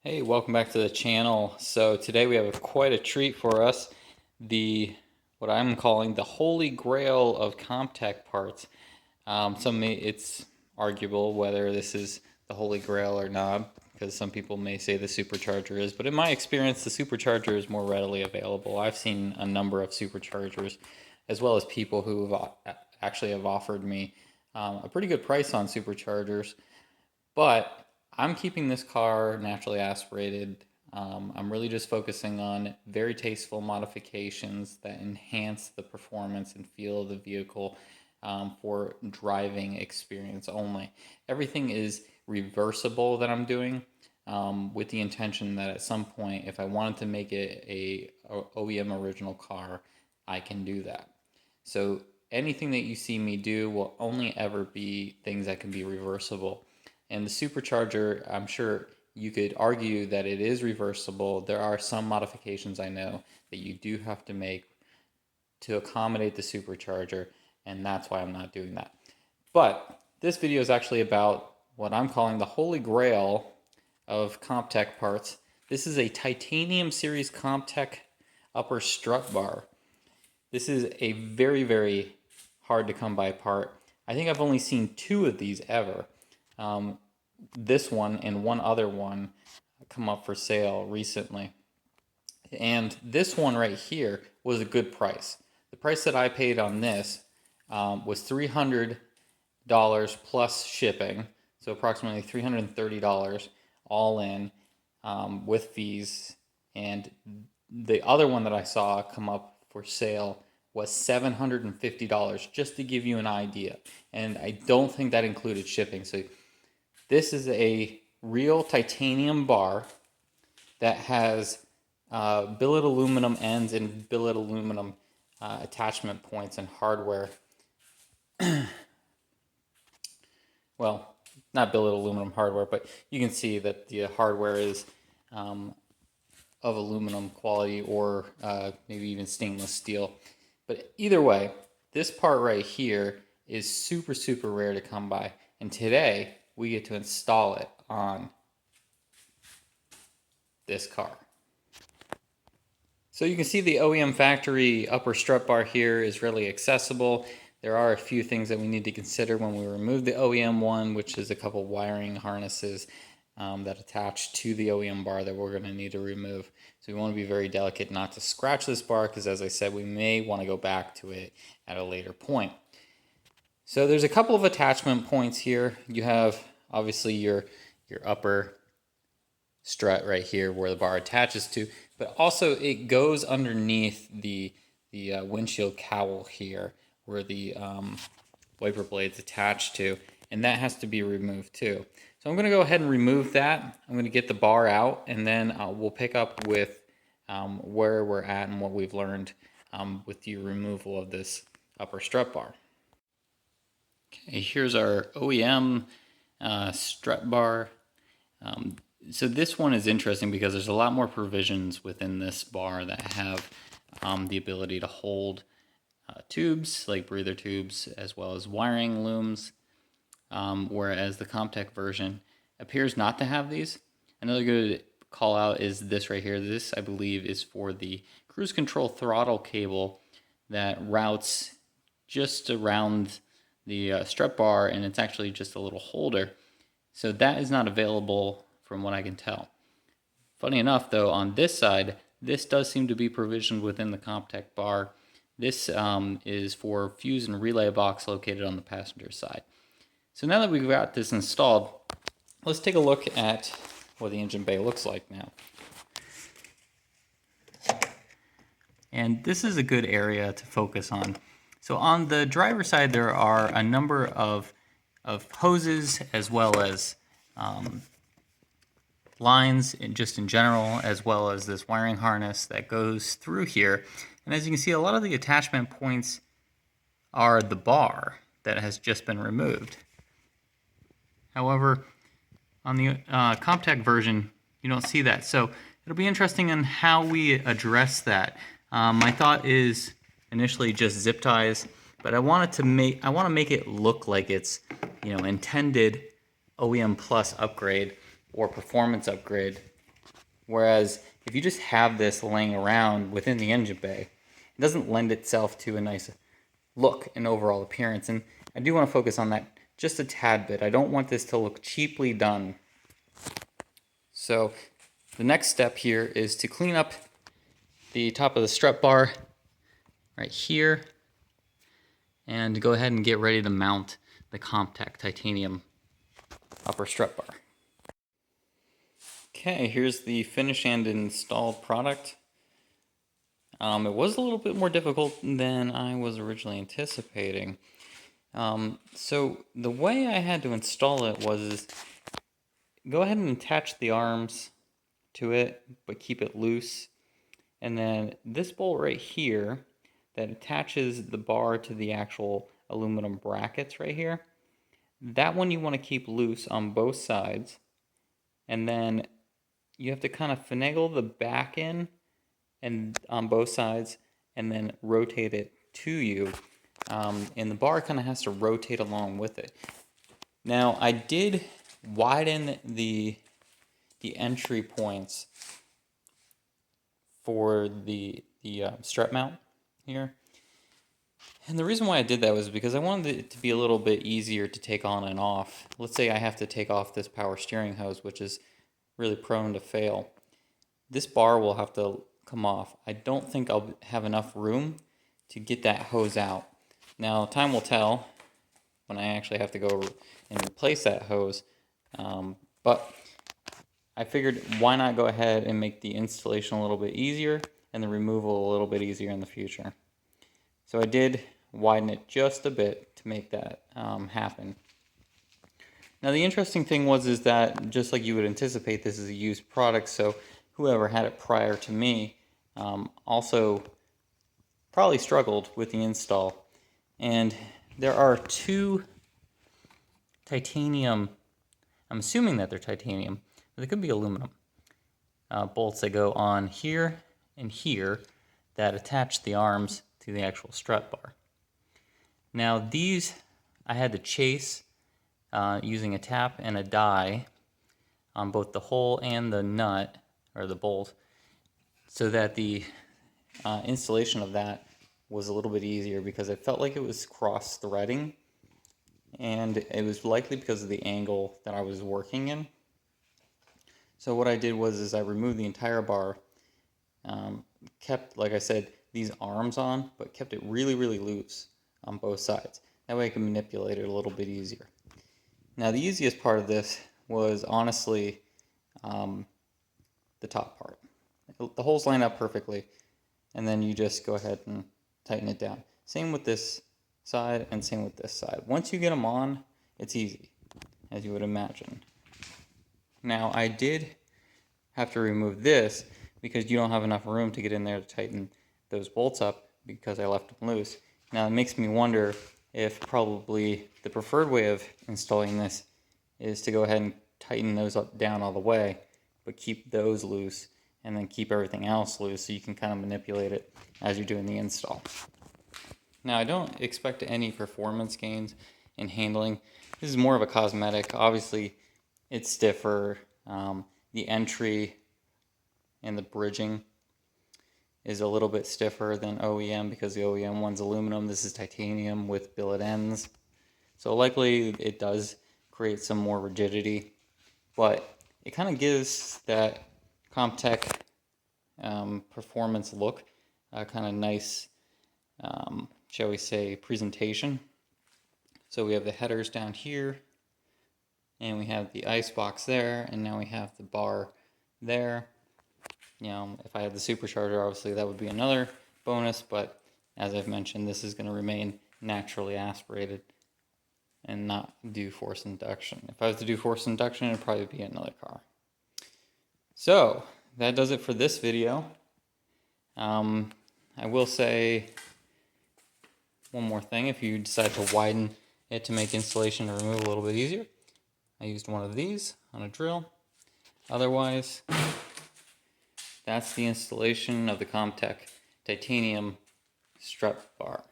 Hey, welcome back to the channel. So today we have quite a treat for us. What I'm calling the holy grail of Comptech parts. It's arguable whether this is the holy grail or not, because some people may say the supercharger is, but in my experience, the supercharger is more readily available. I've seen a number of superchargers, as well as people who actually have offered me a pretty good price on superchargers. But I'm keeping this car naturally aspirated. I'm really just focusing on very tasteful modifications that enhance the performance and feel of the vehicle for driving experience only. Everything is reversible that I'm doing with the intention that at some point, if I wanted to make it a OEM original car, I can do that. So anything that you see me do will only ever be things that can be reversible. And the supercharger, I'm sure you could argue that it is reversible. There are some modifications I know that you do have to make to accommodate the supercharger, and that's why I'm not doing that. But this video is actually about what I'm calling the holy grail of Comptech parts. This is a titanium series Comptech upper strut bar. This is a very, very hard to come by part. I think I've only seen two of these ever. This one and one other one come up for sale recently. And this one right here was a good price. The price that I paid on this was $300 plus shipping, so approximately $330 all in with fees. And the other one that I saw come up for sale was $750, just to give you an idea. And I don't think that included shipping. So this is a real titanium bar that has billet aluminum ends and billet aluminum attachment points and hardware. Well, not billet aluminum hardware, but you can see that the hardware is of aluminum quality or maybe even stainless steel. But either way, this part right here is super, super rare to come by. And today, we get to install it on this car. So you can see the OEM factory upper strut bar here is really accessible. There are a few things that we need to consider when we remove the OEM one, which is a couple wiring harnesses that attach to the OEM bar that we're going to need to remove. So we want to be very delicate not to scratch this bar, because as I said, we may want to go back to it at a later point. So there's a couple of attachment points here. You have obviously your upper strut right here where the bar attaches to, but also it goes underneath the windshield cowl here where the wiper blade's attached to, and that has to be removed too. So I'm going to go ahead and remove that. I'm going to get the bar out, and then we'll pick up with where we're at and what we've learned with the removal of this upper strut bar. Okay, here's our OEM strut bar. So this one is interesting because there's a lot more provisions within this bar that have the ability to hold tubes, like breather tubes, as well as wiring looms, whereas the Comptech version appears not to have these. Another good call out is this right here. This, I believe, is for the cruise control throttle cable that routes just around the strut bar, and it's actually just a little holder. So that is not available from what I can tell. Funny enough, though, on this side, this does seem to be provisioned within the Comptech bar. This is for fuse and relay box located on the passenger side. So now that we've got this installed, let's take a look at what the engine bay looks like now. And this is a good area to focus on. So on the driver's side, there are a number of hoses, as well as lines just in general, as well as this wiring harness that goes through here. And as you can see, a lot of the attachment points are the bar that has just been removed. However, on the Comptech version, you don't see that. So it'll be interesting on how we address that. My thought is initially just zip ties, but I want to make it look like it's, intended OEM Plus upgrade or performance upgrade Whereas if you just have this laying around within the engine bay, it doesn't lend itself to a nice look and overall appearance. And I do want to focus on that just a tad bit. I don't want this to look cheaply done. So the next step here is to clean up the top of the strut bar right here and go ahead and get ready to mount the Comptech titanium upper strut bar. Okay, here's the finished and installed product. It was a little bit more difficult than I was originally anticipating. So the way I had to install it was go ahead and attach the arms to it, but keep it loose. And then this bolt right here that attaches the bar to the actual aluminum brackets right here, that one you want to keep loose on both sides. And then you have to kind of finagle the back in and on both sides and then rotate it to you. And the bar kind of has to rotate along with it. Now I did widen the entry points for the strut mount here. And the reason why I did that was because I wanted it to be a little bit easier to take on and off. Let's say I have to take off this power steering hose, which is really prone to fail. This bar will have to come off. I don't think I'll have enough room to get that hose out. Now, time will tell when I actually have to go and replace that hose. But I figured why not go ahead and make the installation a little bit easier and the removal a little bit easier in the future. So I did widen it just a bit to make that happen. Now the interesting thing is that just like you would anticipate, this is a used product, so whoever had it prior to me also probably struggled with the install. And there are two titanium, I'm assuming that they're titanium, but they could be aluminum, bolts that go on here and here that attach the arms to the actual strut bar. Now these I had to chase using a tap and a die on both the hole and the nut, or the bolt, so that the installation of that was a little bit easier because it felt like it was cross-threading, and it was likely because of the angle that I was working in. So what I did was I removed the entire bar, kept, like I said, these arms on, but kept it really, really loose on both sides. That way I can manipulate it a little bit easier. Now the easiest part of this was honestly the top part. The holes line up perfectly, and then you just go ahead and tighten it down. Same with this side and same with this side. Once you get them on, it's easy, as you would imagine. Now I did have to remove this because you don't have enough room to get in there to tighten those bolts up because I left them loose. Now it makes me wonder if probably the preferred way of installing this is to go ahead and tighten those up down all the way, but keep those loose and then keep everything else loose so you can kind of manipulate it as you're doing the install. Now I don't expect any performance gains in handling. This is more of a cosmetic. Obviously it's stiffer. The entry and the bridging is a little bit stiffer than OEM because the OEM one's aluminum. This is titanium with billet ends. So likely it does create some more rigidity, but it kind of gives that Comptech performance look, kind of nice, shall we say, presentation. So we have the headers down here, and we have the ice box there, and now we have the bar there. You know, if I had the supercharger, obviously that would be another bonus, but as I've mentioned, this is going to remain naturally aspirated and not do forced induction. If I was to do forced induction, it'd probably be another car. So that does it for this video. I will say one more thing. If you decide to widen it to make installation and removal a little bit easier, I used one of these on a drill. Otherwise, that's the installation of the Comptech titanium strut bar.